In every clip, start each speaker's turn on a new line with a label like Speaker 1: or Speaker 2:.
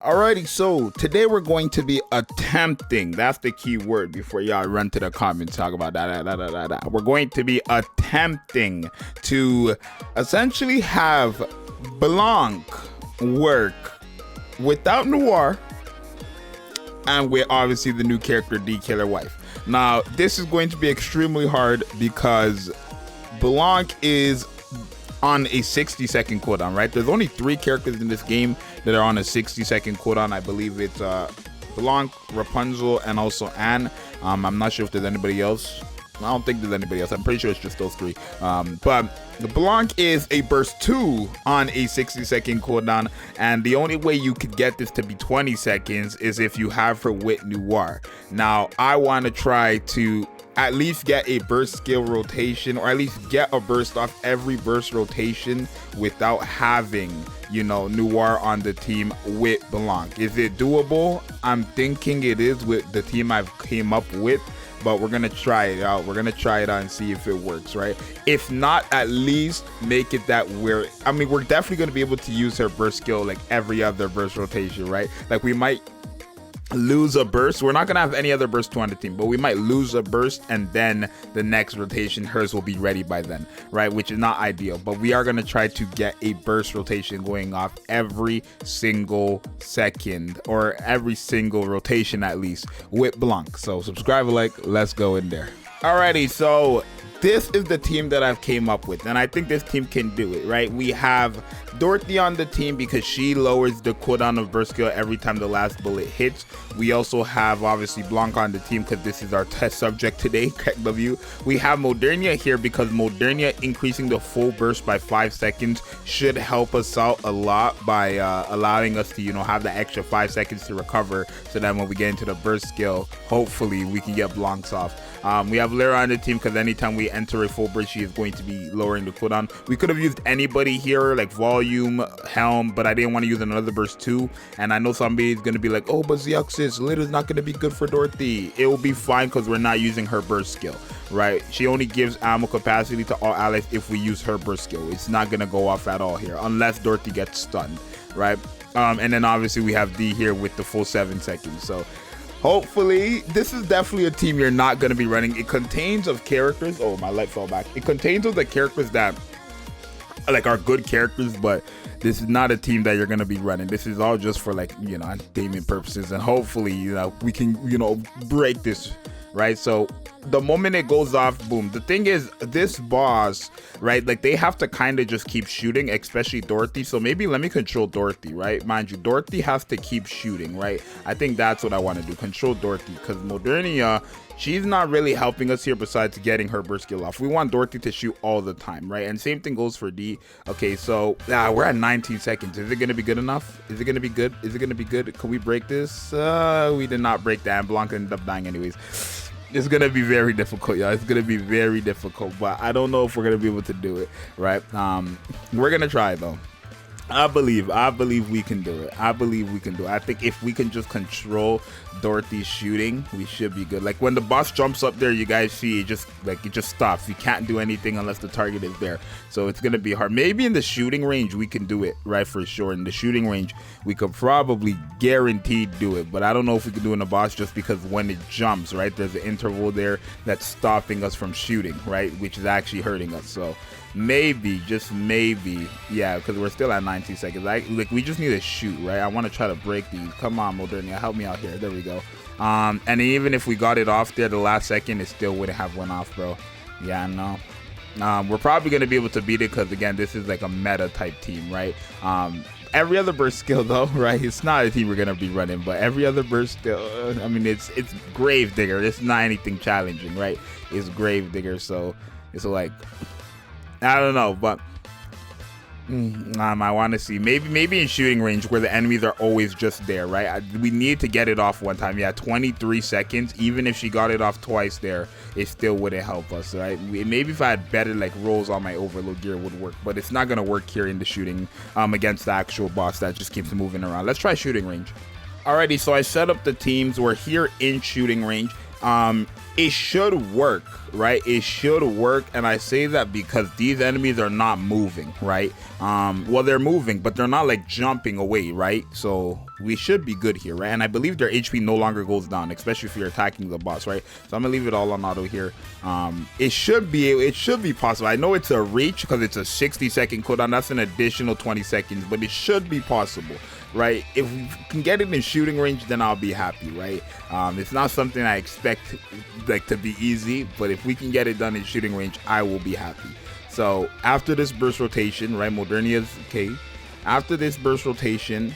Speaker 1: Alrighty, so today we're going to be attempting, that's the key word before y'all run to the comments, talk about that. We're going to be attempting to essentially have BLANC work without Noir and with obviously the new character D Killer Wife. Now, this is going to be extremely hard because BLANC is on a 60-second cooldown, right? There's only 3 characters in this game that are on a 60-second cooldown. I believe it's BLANC, Rapunzel, and also Anne. I'm not sure if there's anybody else. I don't think there's anybody else. I'm pretty sure it's just those 3. But the BLANC is a burst 2 on a 60-second cooldown, and the only way you could get this to be 20 seconds is if you have her with Noir. Now, I want to try to at least get a burst skill rotation, or at least get a burst off every burst rotation without having, you know, Noir on the team with BLANC. Is it doable? I'm thinking it is with the team I've came up with, but we're gonna try it out. We're gonna try it out and see if it works, right? If not, at least make it that we're definitely gonna be able to use her burst skill like every other burst rotation, right? Like we might lose a burst. We're not gonna have any other burst 2 on the team, but we might lose a burst and then the next rotation hers will be ready by then, right? Which is not ideal, but we are gonna try to get a burst rotation going off every single second, or every single rotation at least, with BLANC. So subscribe, like, let's go in there. Alrighty, so this is the team that I've came up with, and I think this team can do it, right? We have Dorothy on the team because she lowers the cooldown of burst skill every time the last bullet hits. We also have obviously BLANC on the team because this is our test subject today, W. We have Modernia here because Modernia increasing the full burst by 5 seconds should help us out a lot by allowing us to, you know, have the extra 5 seconds to recover, so that when we get into the burst skill, hopefully we can get BLANCs off. We have Lyra on the team because anytime we enter a full burst, she is going to be lowering the cooldown. We could have used anybody here like Volume, Helm, but I didn't want to use another burst too. And I know somebody's going to be like, oh, but Zxous, Lyra's not going to be good for Dorothy. It will be fine because we're not using her burst skill, right? She only gives ammo capacity to all allies if we use her burst skill. It's not going to go off at all here unless Dorothy gets stunned, right? And then obviously we have D here with the full 7 seconds. So hopefully, this is definitely a team you're not going to be running. It contains of characters. Oh, my light fell back. It contains of the characters that like are good characters, but this is not a team that you're going to be running. This is all just for, like, you know, entertainment purposes, and hopefully, you know, we can, you know, break this, right? So the moment it goes off, boom. The thing is, this boss, right, like they have to kind of just keep shooting, especially Dorothy. So maybe let me control Dorothy, right? Mind you, Dorothy has to keep shooting, right? I think that's what I want to do, control Dorothy, because Modernia, she's not really helping us here besides getting her burst skill off. We want Dorothy to shoot all the time, right? And same thing goes for D. Okay, so we're at 19 seconds. Is it going to be good enough? Is it going to be good? Is it going to be good? Can we break this? We did not break that, and BLANC ended up dying anyways. It's going to be very difficult, y'all. It's going to be very difficult, but I don't know if we're going to be able to do it, right? We're going to try, though. I believe we can do it. I believe we can do it. I think if we can just control Dorothy's shooting, we should be good. Like when the boss jumps up there, you guys see it just stops. You can't do anything unless the target is there. So it's gonna be hard. Maybe in the shooting range we can do it, right? For sure. In the shooting range, we could probably guaranteed do it. But I don't know if we could do it in the boss, just because when it jumps, right, there's an interval there that's stopping us from shooting, right? Which is actually hurting us. So maybe, just maybe, yeah, because we're still at 19 seconds. Like we just need to shoot, right? I want to try to break these. Come on, Modernia, help me out here. There we go. And even if we got it off there the last second, it still wouldn't have went off, bro. Yeah, no. We're probably going to be able to beat it because, again, this is like a meta type team, right? Every other burst skill, though, right? It's not a team we're going to be running, but every other burst skill, I mean, it's Gravedigger. It's not anything challenging, right? It's Gravedigger, so it's like, I don't know, but I want to see maybe in shooting range where the enemies are always just there, right? We need to get it off one time. Yeah, 23 seconds. Even if she got it off twice there, it still wouldn't help us, right? Maybe if I had better like rolls on my overload gear, it would work, but it's not gonna work here in the shooting against the actual boss that just keeps moving around. Let's try shooting range. Alrighty, so I set up the teams. We're here in shooting range. It should work, right? It should work, and I say that because these enemies are not moving, right? Well, they're moving, but they're not like jumping away, right? So we should be good here, right? And I believe their HP no longer goes down, especially if you're attacking the boss, right? So I'm gonna leave it all on auto here. It should be possible. I know it's a reach because it's a 60-second cooldown. That's an additional 20 seconds, but it should be possible, right? If we can get it in shooting range, then I'll be happy, right? It's not something I expect like to be easy, but if we can get it done in shooting range, I will be happy. So after this burst rotation, right, Modernia's okay. After this burst rotation,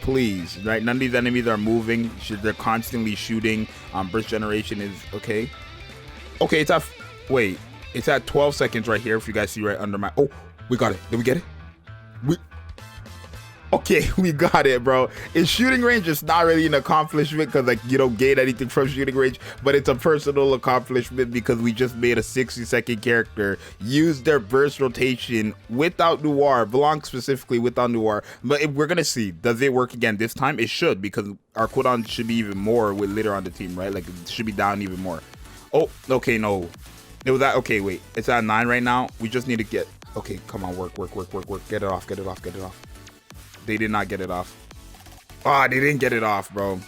Speaker 1: please, right, none of these enemies are moving. They're constantly shooting. Burst generation is okay. Okay, it's at, wait, it's at 12 seconds right here. If you guys see right under my, oh, we got it. Did we get it? Okay, we got it, bro. In shooting range, it's not really an accomplishment because, like, you don't gain anything from shooting range, but it's a personal accomplishment because we just made a 60-second character use their burst rotation without Noir, BLANC specifically without Noir. But we're gonna see, does it work again this time? It should, because our cooldown should be even more with later on the team, right? Like, it should be down even more. Oh, okay, no. It was at, okay, wait. It's at 9 right now. We just need to get, okay, come on, work. Get it off. They did not get it off. Oh, they didn't get it off, bro.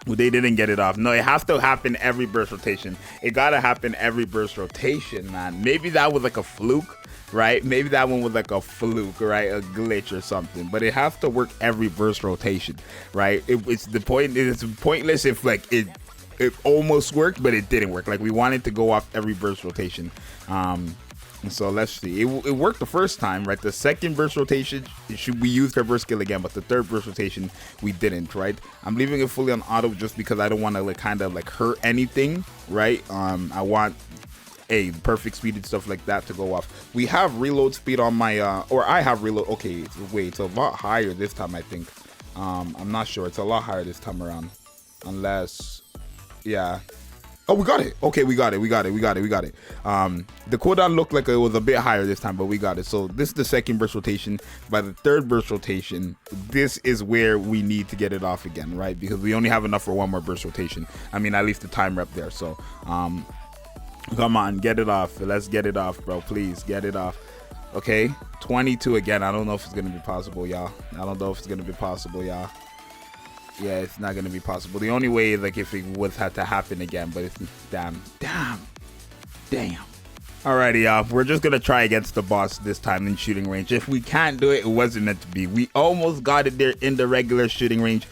Speaker 1: They didn't get it off. No, it has to happen every burst rotation. It gotta happen every burst rotation, man. Maybe that was like a fluke, right? Maybe that one was like a fluke, right? A glitch or something. But it has to work every burst rotation, right? It's pointless if like it almost worked, but it didn't work. Like we wanted to go off every burst rotation. So let's see. It worked the first time, right? The second burst rotation, we used her burst skill again, but the third burst rotation we didn't, right? I'm leaving it fully on auto just because I don't want to like kind of like hurt anything, right? I want a perfect speed and stuff like that to go off. We have reload speed on my or I have reload. Okay, wait, it's a lot higher this time, I think. I'm not sure. It's a lot higher this time around, unless, yeah. Oh, we got it. Okay, we got it. The cooldown looked like it was a bit higher this time, but we got it. So this is the second burst rotation. By the third burst rotation, this is where we need to get it off again, right? Because we only have enough for one more burst rotation. I mean, at least the time rep there. So, come on, get it off. Let's get it off, bro. Please get it off. Okay, 22 again. I don't know if it's gonna be possible, y'all. Yeah, it's not gonna be possible. The only way is like if it would have to happen again, but it's damn. Alrighty, y'all. We're just gonna try against the boss this time in shooting range. If we can't do it, it wasn't meant to be. We almost got it there in the regular shooting range.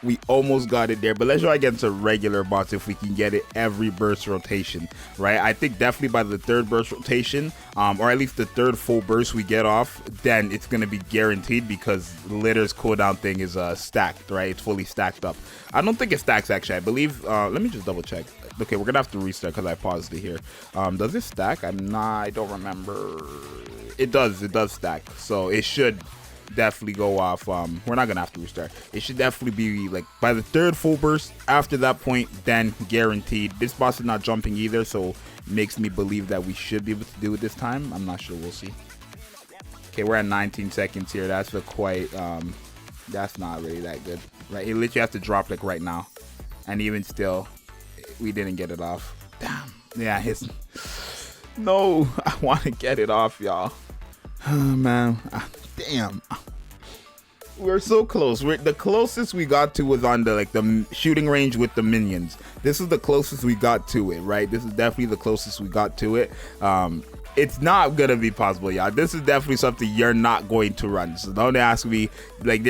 Speaker 1: We almost got it there, but let's try against a regular boss if we can get it every burst rotation, right? I think definitely by the third burst rotation, or at least the third full burst we get off, then it's gonna be guaranteed because Litter's cooldown thing is stacked, right? It's fully stacked up. I don't think it stacks actually. I believe. Let me just double check. Okay, we're gonna have to restart because I paused it here. Does it stack? I don't remember. It does stack, so it should definitely go off. We're not gonna have to restart. It should definitely be like by the third full burst. After that point, then guaranteed. This boss is not jumping either, so makes me believe that we should be able to do it this time. I'm not sure. We'll see. Okay, we're at 19 seconds here. That's that's not really that good, right? It literally has to drop like right now, and even still, we didn't get it off. Damn. Yeah, no, I want to get it off, y'all. Oh, man. Damn. We're so close. The closest we got to was on the shooting range with the minions. This is the closest we got to it, right? This is definitely the closest we got to it. It's not gonna be possible, y'all. This is definitely something you're not going to run. So don't ask me, like,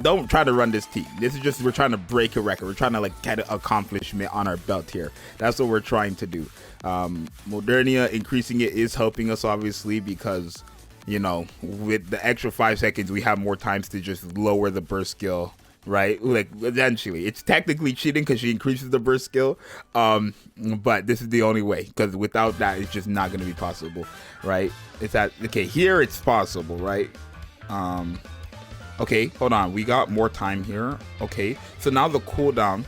Speaker 1: don't try to run this team. This is just, we're trying to break a record. We're trying to like get an accomplishment on our belt here. That's what we're trying to do. Modernia increasing it is helping us, obviously, because, you know, with the extra 5 seconds, we have more times to just lower the burst skill, right? Like, eventually, it's technically cheating because she increases the burst skill, but this is the only way, because without that, it's just not going to be possible, right? It's at, okay, here it's possible, right? Okay, hold on, we got more time here. Okay, so now the cooldown,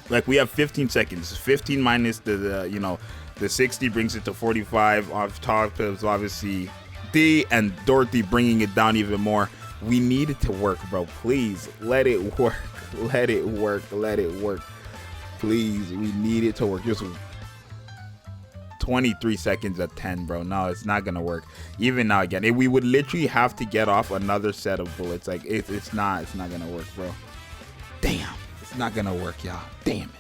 Speaker 1: like, we have 15 seconds. 15 minus the you know, the 60 brings it to 45. Off top is obviously D and Dorothy bringing it down even more. We need it to work, bro. Please let it work. Let it work. Let it work. Please, we need it to work. Just 23 seconds at 10, bro. No, it's not gonna work. Even now, again, we would literally have to get off another set of bullets. Like it's not gonna work, bro. Damn, it's not gonna work, y'all. Damn it.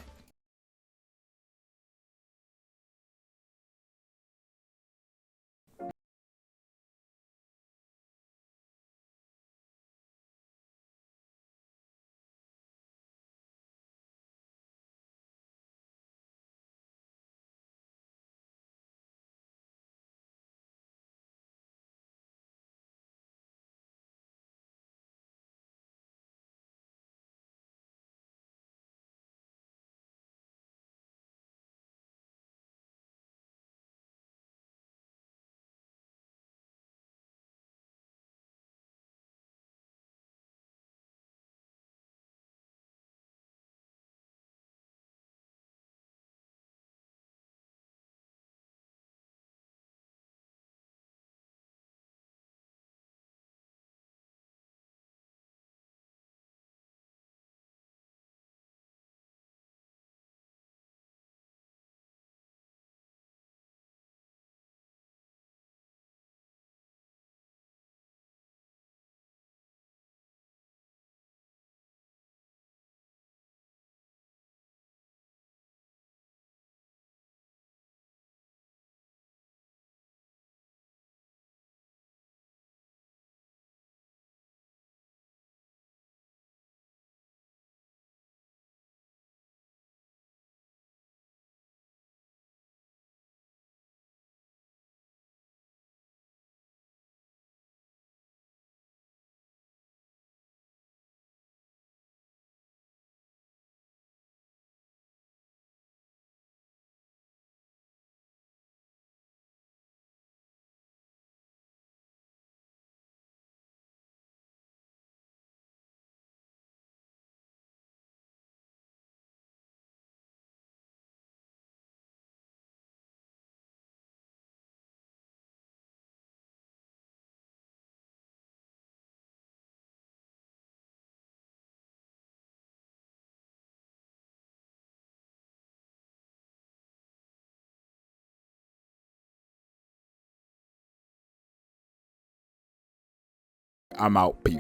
Speaker 1: I'm out. Peace.